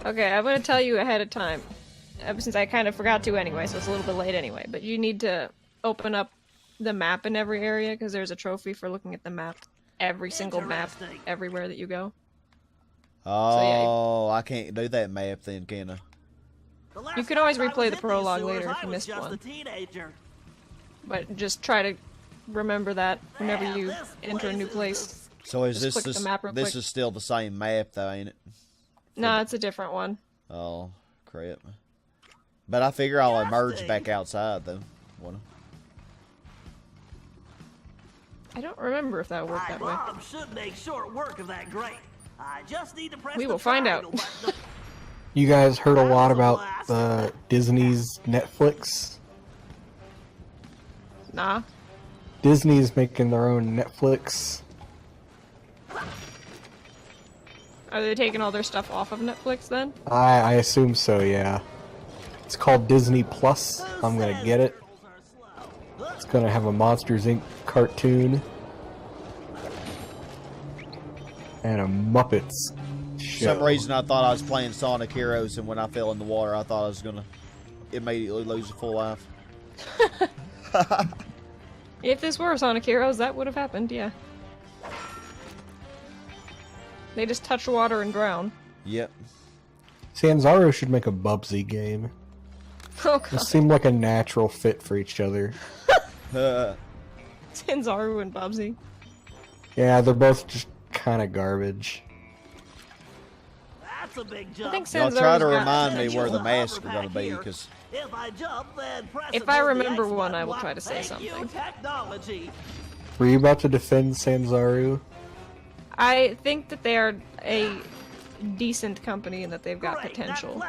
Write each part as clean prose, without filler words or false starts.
Okay, I'm gonna tell you ahead of time. Since I kind of forgot to anyway, so it's a little bit late anyway. But you need to open up the map in every area, because there's a trophy for looking at the map. Every single map, everywhere that you go. Oh, so, yeah, I can't do that map then, can I? You can always replay the prologue later if you missed one. But just try to remember that whenever you enter a new place. So is just this the map real quick. is still the same map though, ain't it? No, it's a different one. Oh, crap. But I figure I'll emerge back outside though. I don't remember if that worked that way. Should make short work of that grate. I just need to press we will find out. You guys heard a lot about Disney's Netflix? Nah. Disney's making their own Netflix. Are they taking all their stuff off of Netflix then? I assume so, yeah. It's called Disney Plus. I'm gonna get it. It's gonna have a Monsters Inc. cartoon. And a Muppets show. For some reason I thought I was playing Sonic Heroes, and when I fell in the water I thought I was gonna immediately lose a full life. If this were Sonic Heroes, that would have happened, yeah. They just touch water and drown. Yep. Sanzaru should make a Bubsy game. Oh god. It seemed like a natural fit for each other. Sanzaru and Bubsy. Yeah, they're both just kind of garbage. That's a big jump. I think Y'all try to remind me where the masks are going to be, because... If I remember one, I will try to say something. Were you about to defend Sanzaru? I think that they are a decent company and that they've got potential,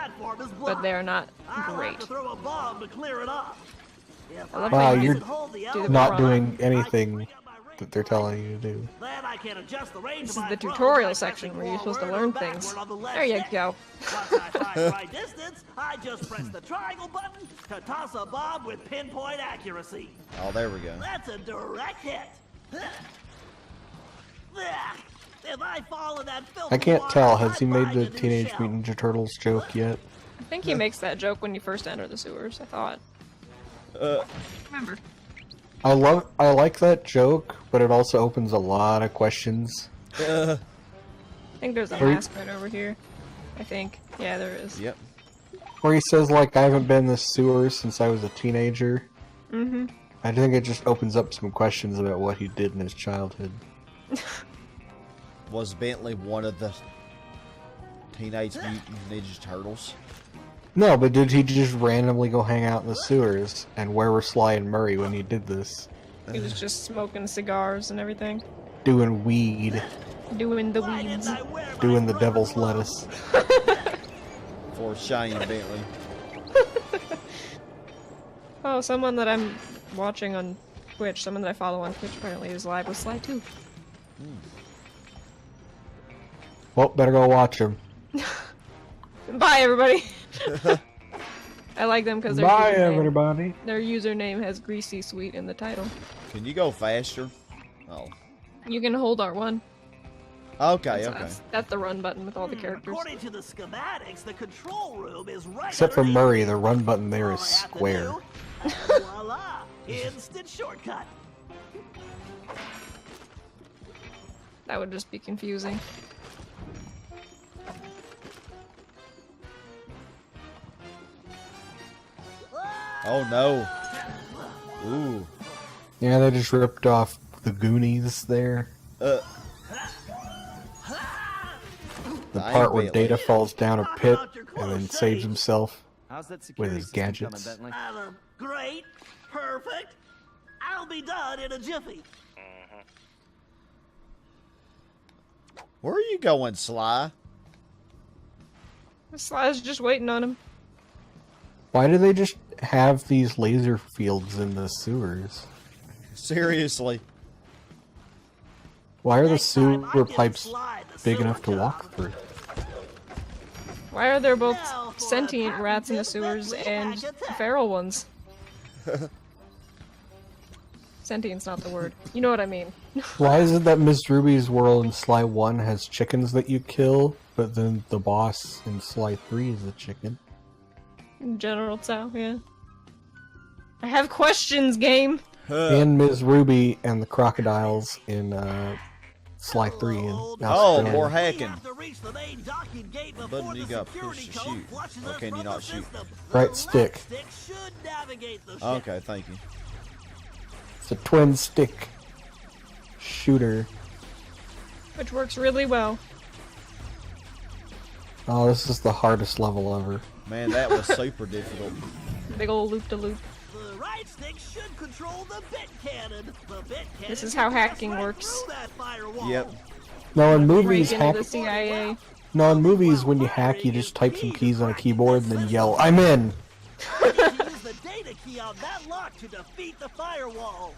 but they're not great. Wow, you're not doing anything that they're telling you to do. This is the tutorial section where you're supposed to learn things. There you go. I just press the triangle button to toss a bomb with pinpoint accuracy. Oh, there we go. That's a direct hit. If I fall in that filthy I can't water, tell. Has he I'd made find the it in Teenage shell. Mutant Ninja Turtles joke yet? I think he makes that joke when you first enter the sewers, I thought. Remember. I like that joke, but it also opens a lot of questions. I think there's a mask right over here. I think. Yeah, there is. Yep. Where he says, like, I haven't been in the sewers since I was a teenager. Mm-hmm. I think it just opens up some questions about what he did in his childhood. Was Bentley one of the Teenage Mutant Ninja Turtles? No, but did he just randomly go hang out in the sewers? And where were Sly and Murray when he did this? He was just smoking cigars and everything. Doing weed. Doing the weeds. Doing the devil's lettuce. For shame, Bentley. Oh, someone that I'm watching on Twitch, someone that I follow on Twitch apparently is live with Sly too. Well, better go watch him. Bye, everybody. I like them because Bye, everybody. Their username has Greasy Sweet in the title. Can you go faster? Oh. You can hold R1. Okay, That's the run button with all the characters. According to the schematics, the control room is right Except for underneath. Murray, the run button there is square. And voila! Instant shortcut. That would just be confusing. Oh no. Ooh. Yeah, they just ripped off the Goonies there. The part where Data falls down a pit and then saves himself with his gadgets. Great. Perfect. I'll be done in a jiffy. Where are you going, Sly? Sly's just waiting on him. Why do they just have these laser fields in the sewers? Seriously. Why are the sewer pipes big enough to walk through? Why are there both sentient rats in the sewers and feral ones? Sentient's not the word. You know what I mean. Why is it that Miss Ruby's world in Sly 1 has chickens that you kill, but then the boss in Sly 3 is a chicken. General Tsao, yeah. I have questions, game. And Ms. Ruby and the crocodiles in Sly 3 in Oh, Australia. more hacking. have to reach the main docking gate Button before you the got security push to code shoot. flushes Or us can you from not the shoot? system. Right The stick. left stick should navigate the ship. Okay, thank you. It's a twin stick shooter. Which works really well. Oh, this is the hardest level ever. Man, that was super difficult. Big ol' loop-de-loop. The right stick should control the bit cannon. The bit cannon This is how can pass hacking right works. through that firewall. Yep. No, in movies, Break into the CIA. No, in movies, when you hack, you just type some keys on a keyboard and then yell, "I'm in." You need to use the data key on that lock to defeat the firewall.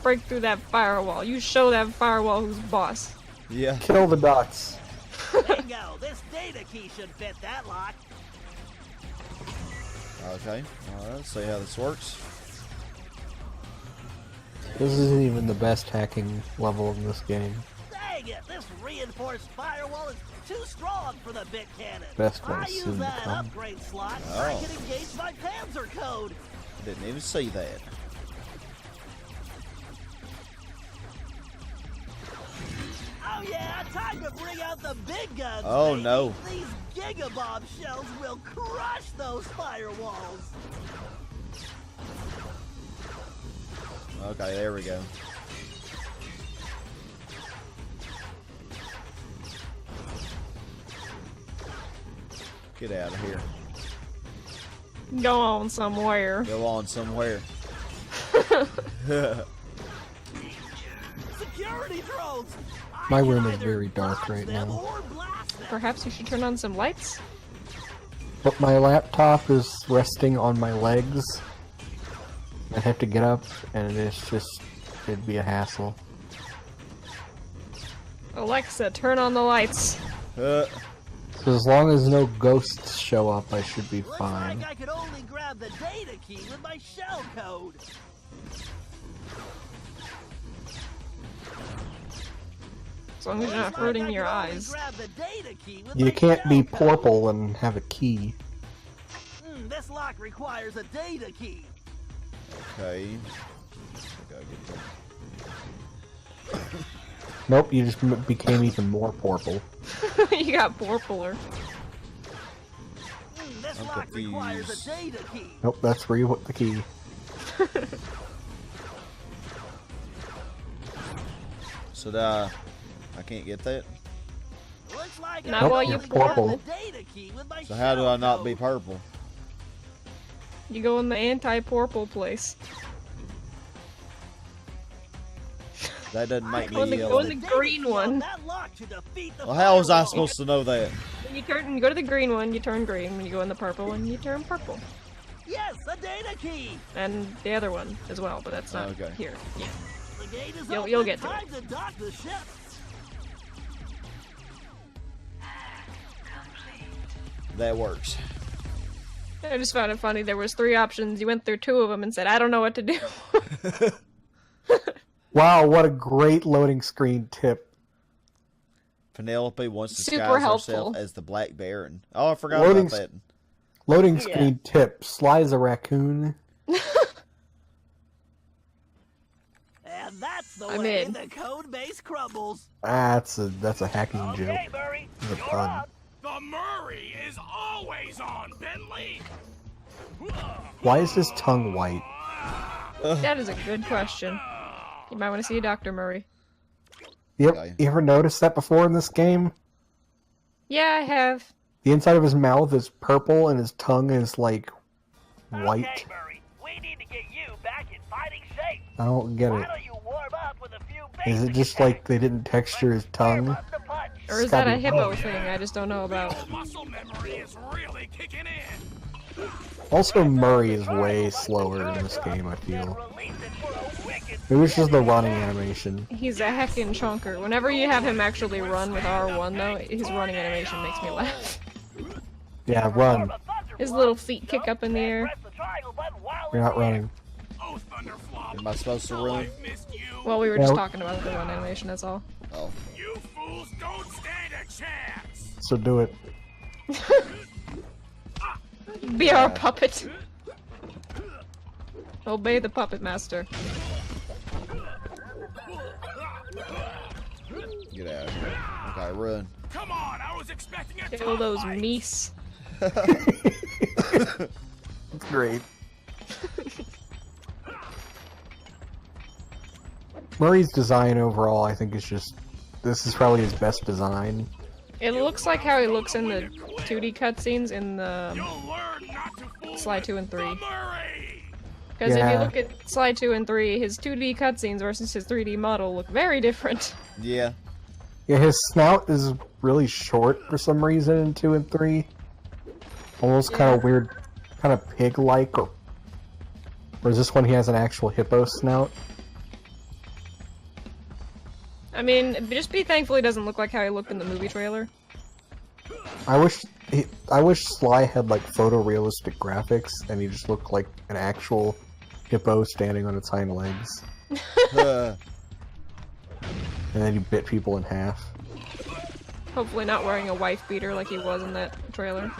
Break through that firewall. You show that firewall who's boss. Yeah. Kill the dots. Bingo! This data key should fit that lock. Okay. Alright, let's see how this works. This isn't even the best hacking level in this game. Dang it! This reinforced firewall is too strong for the bit cannon. Best I one's use soon to that come. upgrade slot so I Oh. can engage my Panzer code. Didn't even see that. Oh yeah, time to bring out the big guns. Oh, baby. no. These gigabomb shells will crush those firewalls. Okay, there we go. Get out of here. Go on somewhere. Go on somewhere. Security drones. My I can room is either very dark dodge right them now. or blast them. Perhaps you should turn on some lights? But my laptop is resting on my legs. I have to get up, and it'd be a hassle. Alexa, turn on the lights. Uh, So as long as no ghosts show up, I should be Looks fine. like I could only grab the data key with my shell code. As long as you're not Looks like hurting I your could only eyes. grab the data key with You my can't be shell code. purple and have a key. This lock requires a data key. okay. Gotta get that. Nope, you just became even more purple. You got purpler. This I'm lock requires confused. a data key. Nope, that's where you put the key. So I can't get that. Looks like Not I while only you're grab purple. the data key with my So how do shell I not be code. purple? You go in the anti-purple place. That doesn't make Go in me the- yellow. go in the green one. That lock to defeat the Well, how was I firewall. supposed to know that? When you go to the green one, you turn green. When you go in the purple one, you turn purple. Yes, a data key. And the other one as well, but that's not Okay. here. Yeah. The gate is You'll open. get to Time to dock the ship. That works. I just found it funny. There was 3 options. You went through 2 of them and said, "I don't know what to do." Wow, what a great loading screen tip. Penelope wants to Super disguise helpful. herself as the Black Baron. Oh, I forgot Loading about that. Loading screen tip. Sly's a raccoon. And that's the I'm way in. the code base crumbles. That's a hacking joke. Okay, Murray, It's a you're pun. on. The Murray is always on, Bentley! Why is his tongue white? That is a good question. You might want to see Dr. Murray. Yep. Okay. You ever noticed that before in this game? Yeah, I have. The inside of his mouth is purple and his tongue is like white. Okay, Murray, we need to get you back in fighting shape. I don't get Why it. don't you warm up with a few Is basic it just attacks? like they didn't texture his tongue? Warm up the punch. Or is that a Scotty. hippo thing I just don't know about? Old muscle memory is really kicking in! Also, Murray is way slower in this game, I feel. Release it for a wicked It was just the running animation. He's a heckin' chunker. Whenever you have him actually run with R1 though, his running animation makes me laugh. Yeah, run. His little feet kick up in the air. press the triangle button while You're in not the air. running. Oh, Thunderflop! Am I supposed to How run? I've missed you! Well, we were just Yeah. talking about the run animation, that's all. Oh. You fools don't stand a chance. So do it. Be our puppet. Obey the puppet master. Get out of here. Okay, run. Come on, I was expecting a Kill those top fight. meese. It's great. Murray's design overall, I think, is just... This is probably his best design. It looks like how he looks in the 2D cutscenes in the You'll learn not to fool Sly 2 and 3. the Murray. Because if you Yeah. look at Sly 2 and 3, his 2D cutscenes versus his 3D model look very different. Yeah. Yeah, his snout is really short for some reason in 2 and 3. Almost kind of weird, kind of pig-like, or... Whereas this one, he has an actual hippo snout. I mean, just be thankful he doesn't look like how he looked in the movie trailer. I wish Sly had like photorealistic graphics and he just looked like an actual hippo standing on its hind legs, Uh, and then he bit people in half. Hopefully not wearing a wife beater like he was in that trailer.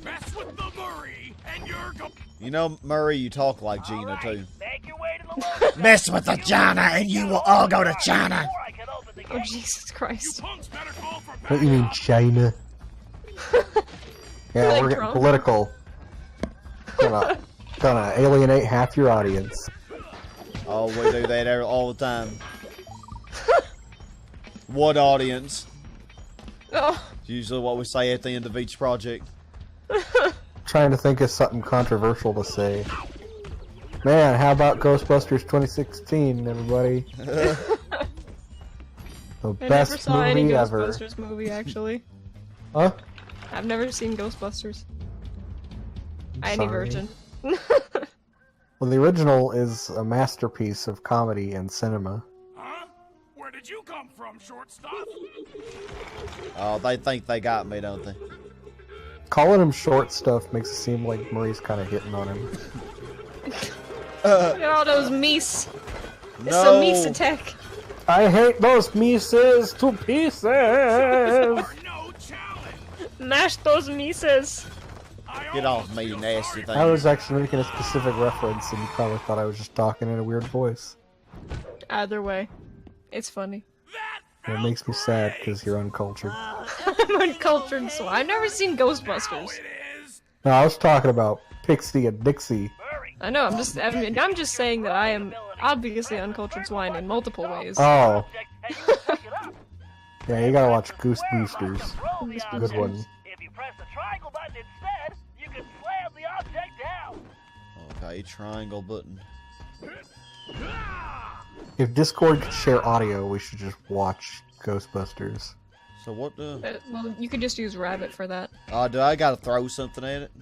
Mess with the Murray, and you're go. you know, Murray, you talk like Gina, Alright, too. make your way to the loading Mess with the China and you will all go to China. before I can open the Oh gate. Jesus You Christ. punks better call for What do you mean, China? Yeah, Like we're getting Trump. political. Gonna alienate half your audience. Oh, we do that all the time. What audience? Oh, It's usually what we say at the end of each project. Trying to think of something controversial to say. Man, how about Ghostbusters 2016, everybody? The I never best saw any movie ever. Ghostbusters movie actually. Huh? I've never seen Ghostbusters. Any Sorry. version. Well, the original is a masterpiece of comedy and cinema. Huh? Where did you come from, short stuff? Oh, they think they got me, don't they? Calling him short stuff makes it seem like Murray's kind of hitting on him. Look at all those meese. It's No. a meese attack. I hate those Mises to pieces! No challenge. Mash those meeses. I Get off me, you nasty thing. I was actually making a specific reference, and you probably thought I was just talking in a weird voice. Either way, it's funny. And it makes me sad because you're uncultured. I'm uncultured, so I've never seen Ghostbusters. It is. No, I was talking about Pixie and Dixie. I know. I'm just saying that I am obviously uncultured swine in multiple ways. Oh, And you can pick it up. yeah, you gotta watch Goose Boosters. Throw the Good object. one. If you press the triangle button instead, you can slam the object down. Okay, triangle button. If Discord could share audio, we should just watch Ghostbusters. So what the... Well, you could just use Rabbit for that. do I gotta throw something at it?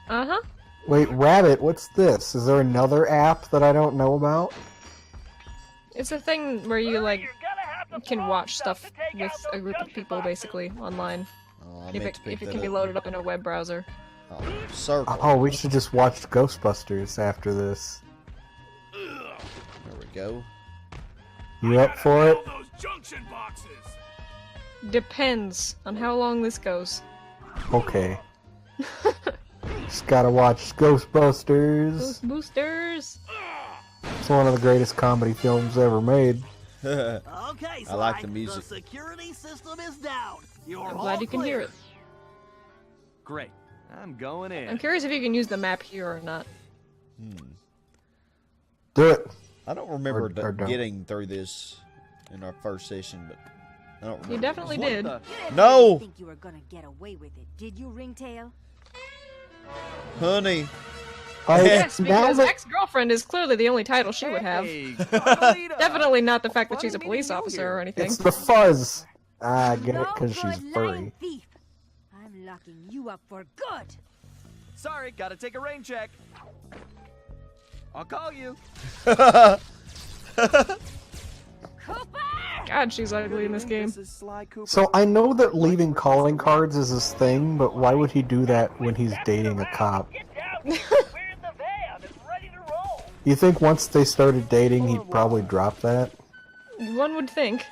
Uh-huh. Wait, Rabbit, what's this? Is there another app that I don't know about? It's a thing where you, like, You're gonna have to can pull watch stuff stuff to take with out a those group of junction people, boxes. basically, online. Oh, I If meant it, to pick if it that can be up. loaded up in a web browser. Oh, circle. Oh, we should just watch Ghostbusters after this. There we go. You up for it? All those junction boxes. Depends on how long this goes. Okay. Just gotta watch Ghostbusters. Ghost boosters! It's one of the greatest comedy films ever made. Okay, I like Sly, the music. The security system is down. You're I'm all glad you can hear clear. it. Great. I'm going in. I'm curious if you can use the map here or not. Do it. I don't remember Or don't. getting through this in our first session, but I don't remember. You definitely What did. the- No! Think you were gonna get away with it, did you, Ringtail? Honey. Yes, now because that ex-girlfriend is clearly the only title she would have. Hey, Carlita. Definitely not the fact that she's a Funny police meeting you officer here. or anything. it's the fuzz. I get it No because she's good furry. lying thief. I'm locking you up for good. Sorry, gotta take a rain check. I'll call you. Cooper! God, she's ugly in this game. This is Sly Cooper. So I know that leaving calling cards is his thing, but why would he do that when he's dating a cop? Get down here. We're in the van. It's ready to roll. You think once they started dating, he'd probably drop that? One would think.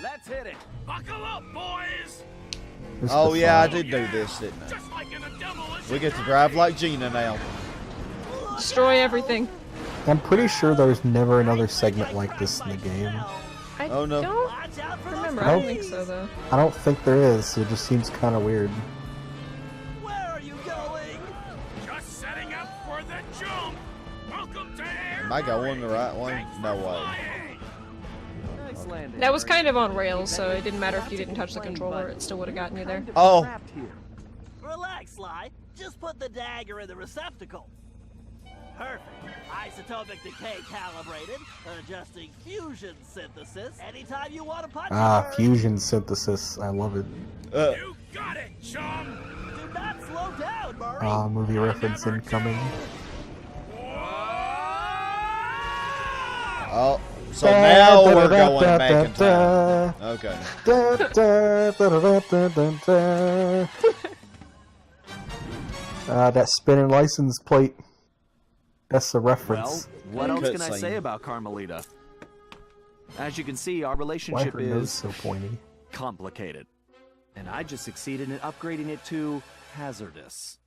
Let Let's hit it. Buckle up, boys. This is Oh the yeah, I fun. did do this, didn't I? Just like in a demolition. We get to drive like Gina now. Destroy everything. I'm pretty sure there's never another segment like this in the game. I Oh, no. don't Watch out for those remember. I don't Nope. think so, though. I don't think there is. It just seems kind of weird. Where are you going? Just setting up for the jump. Welcome to air. Am I going the right way? Thanks No for way. flying. Nice landing. That was Murray. kind of on rails, so it didn't matter if you didn't touch the controller. It still would have gotten you there. Oh. Trapped here. Relax, Sly. Just put the dagger in the receptacle. Perfect. Isotopic decay calibrated. Adjusting fusion synthesis. Anytime you want to punch Ah, her. fusion synthesis. I love it. You got it, chum. Do not slow down, Murray. Ah, movie reference incoming. Oh, so now we're going back in time. Okay. That spinning license plate. That's a Well, reference. what else can I Cutscene. say about Carmelita? As you can see, our Why relationship her nose is so pointy? complicated. And I just succeeded in upgrading it to hazardous.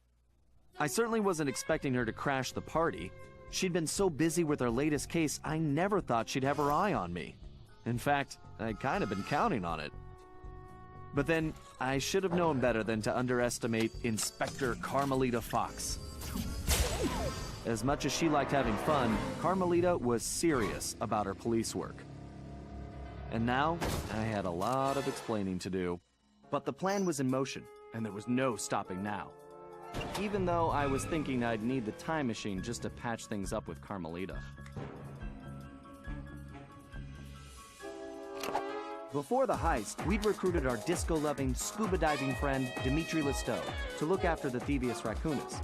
I certainly wasn't expecting her to crash the party. She'd been so busy with her latest case, I never thought she'd have her eye on me. In fact, I'd kind of been counting on it. But then, I should have known better than to underestimate Inspector Carmelita Fox. As much as she liked having fun, Carmelita was serious about her police work. And now, I had a lot of explaining to do. But the plan was in motion, and there was no stopping now. Even though I was thinking I'd need the time machine just to patch things up with Carmelita. Before the heist, we'd recruited our disco-loving, scuba-diving friend, Dimitri Listeau, to look after the Thievius Raccoonus.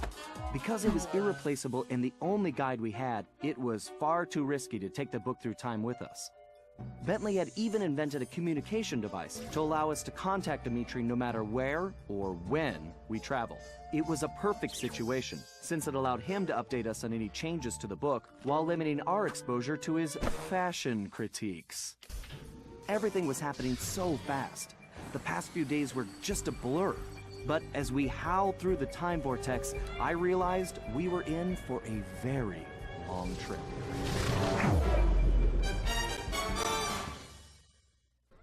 Because it was irreplaceable and the only guide we had, it was far too risky to take the book through time with us. Bentley had even invented a communication device to allow us to contact Dimitri no matter where or when we travel. It was a perfect situation, since it allowed him to update us on any changes to the book while limiting our exposure to his fashion critiques. Everything was happening so fast. The past few days were just a blur. But as we howled through the time vortex, I realized we were in for a very long trip.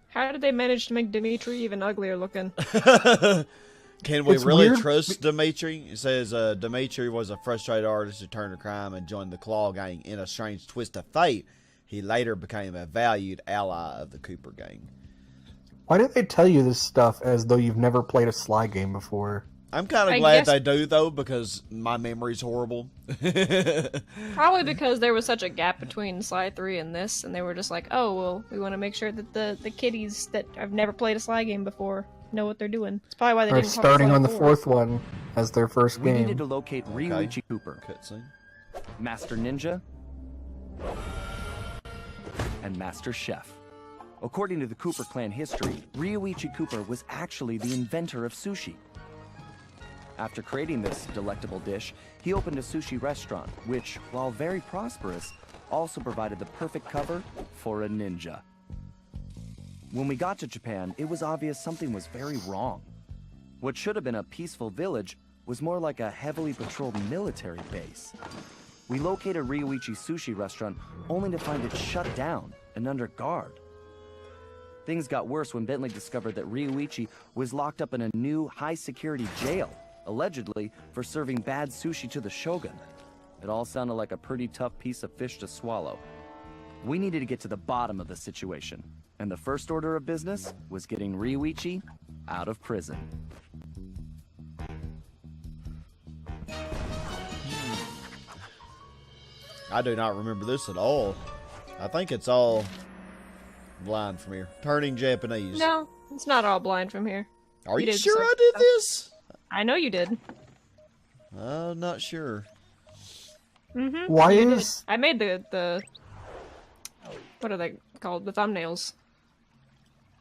How did they manage to make Dimitri even uglier looking? Can we It's really weird. trust Dimitri? It says Dimitri was a frustrated artist who turned to crime and joined the Claw Gang. In a strange twist of fate, he later became a valued ally of the Cooper Gang. Why did they tell you this stuff as though you've never played a Sly game before? I'm kind of I glad guess- they do, though, because my memory's horrible. Probably because there was such a gap between Sly 3 and this, and they were just like, oh, well, we want to make sure that the kiddies that have never played a Sly game before know what they're doing. It's probably why they Or didn't call it starting Sly on the 4. fourth one as their first We needed game. to locate Ryuichi Cooper, Cutscene. Master Ninja, and Master Chef. According to the Cooper clan history, Ryuichi Cooper was actually the inventor of sushi. After creating this delectable dish, he opened a sushi restaurant, which, while very prosperous, also provided the perfect cover for a ninja. When we got to Japan, it was obvious something was very wrong. What should have been a peaceful village was more like a heavily patrolled military base. We located Ryuichi's sushi restaurant only to find it shut down and under guard. Things got worse when Bentley discovered that Ryuichi was locked up in a new high-security jail, allegedly for serving bad sushi to the shogun. It all sounded like a pretty tough piece of fish to swallow. We needed to get to the bottom of the situation, and the first order of business was getting Ryuichi out of prison. I do not remember this at all. I think it's all blind from here. Turning Japanese. No, it's not all blind from here. Are You you did sure some I did stuff. this? I know you did. I'm not sure. Mm-hmm. Why you did. is I made the what are they called? The thumbnails.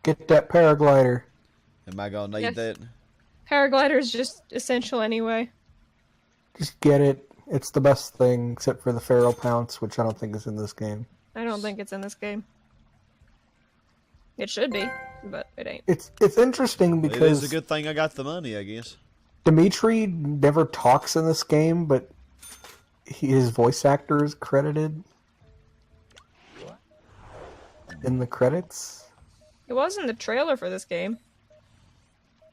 get that paraglider? Am I gonna need Yes. that? Paraglider is just essential anyway. Just get it. It's the best thing, except for the Pharaoh Pounce, which I don't think is in this game. I don't think it's in this game. It should be. but it ain't. It's interesting It is because a good thing I got the money, I guess. Dimitri never talks in this game, but his voice actor is credited in the credits. It was in the trailer for this game.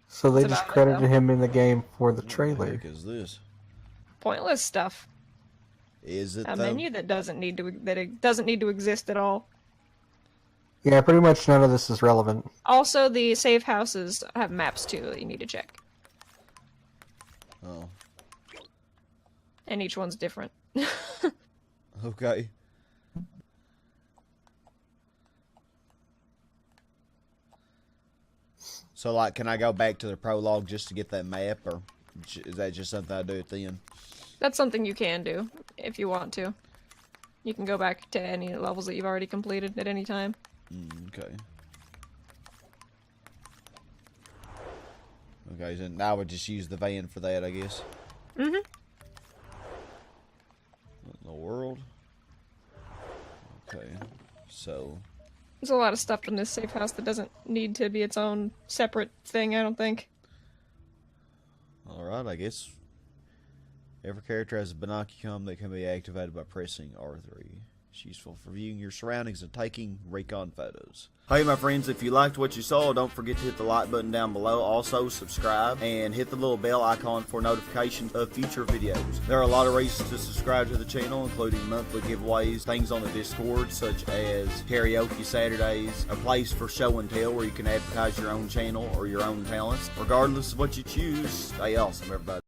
So they That's just about it, credited though. him in the game for the What the trailer. heck is this? Pointless stuff. Is it A though? menu that doesn't need to exist at all. Yeah, pretty much none of this is relevant. Also, the safe houses have maps too that you need to check, Oh, and each one's different. okay. So, like, can I go back to the prologue just to get that map, or is that just something I do at the end? That's something you can do if you want to. You can go back to any levels that you've already completed at any time. Okay. Okay, so now I would just use the van for that, I guess. Mm-hmm. What in the world? Okay, so... There's a lot of stuff in this safe house that doesn't need to be its own separate thing, I don't think. Alright, I guess... Every character has a binoculum that can be activated by pressing R3. It's useful for viewing your surroundings and taking recon photos. Hey my friends, if you liked what you saw, don't forget to hit the like button down below. Also subscribe and hit the little bell icon for notifications of future videos. There are a lot of reasons to subscribe to the channel, including monthly giveaways, things on the Discord such as karaoke Saturdays, a place for show and tell where you can advertise your own channel or your own talents. Regardless of what you choose, stay awesome everybody.